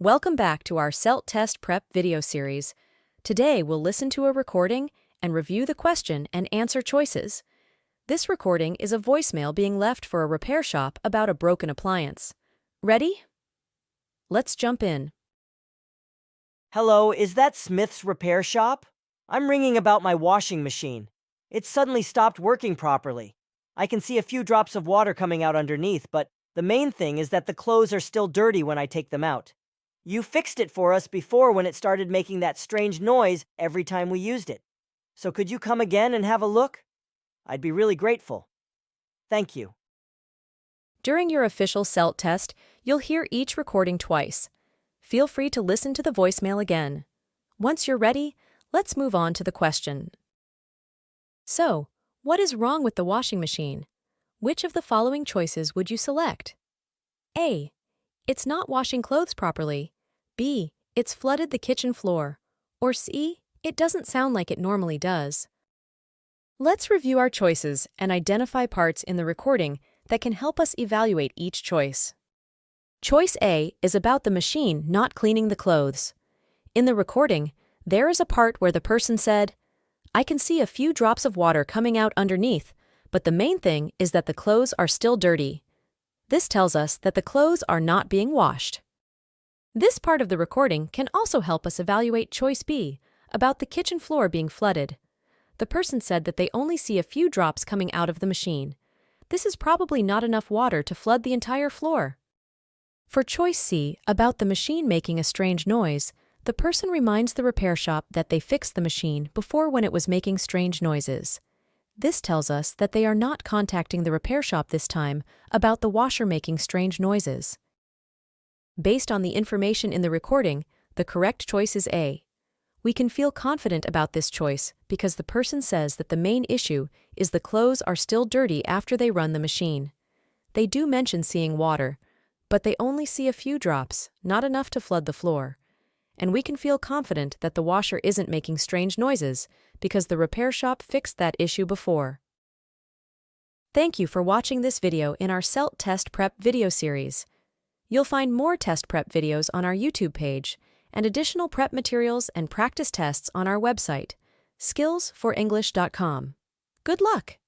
Welcome back to our SELT test prep video series. Today we'll listen to a recording and review the question and answer choices. This recording is a voicemail being left for a repair shop about a broken appliance. Ready? Let's jump in. Hello, is that Smith's repair shop? I'm ringing about my washing machine. It suddenly stopped working properly. I can see a few drops of water coming out underneath, but the main thing is that the clothes are still dirty when I take them out. You fixed it for us before when it started making that strange noise every time we used it. So could you come again and have a look? I'd be really grateful. Thank you. During your official SELT test, you'll hear each recording twice. Feel free to listen to the voicemail again. Once you're ready, let's move on to the question. So, what is wrong with the washing machine? Which of the following choices would you select? A. It's not washing clothes properly. B. It's flooded the kitchen floor. Or C. It doesn't sound like it normally does. Let's review our choices and identify parts in the recording that can help us evaluate each choice. Choice A is about the machine not cleaning the clothes. In the recording, there is a part where the person said, "I can see a few drops of water coming out underneath, but the main thing is that the clothes are still dirty." This tells us that the clothes are not being washed. This part of the recording can also help us evaluate choice B, about the kitchen floor being flooded. The person said that they only see a few drops coming out of the machine. This is probably not enough water to flood the entire floor. For choice C, about the machine making a strange noise, the person reminds the repair shop that they fixed the machine before when it was making strange noises. This tells us that they are not contacting the repair shop this time about the washer making strange noises. Based on the information in the recording, the correct choice is A. We can feel confident about this choice because the person says that the main issue is the clothes are still dirty after they run the machine. They do mention seeing water, but they only see a few drops, not enough to flood the floor. And we can feel confident that the washer isn't making strange noises because the repair shop fixed that issue before. Thank you for watching this video in our SELT test prep video series. You'll find more test prep videos on our YouTube page and additional prep materials and practice tests on our website, skillsforenglish.com. Good luck!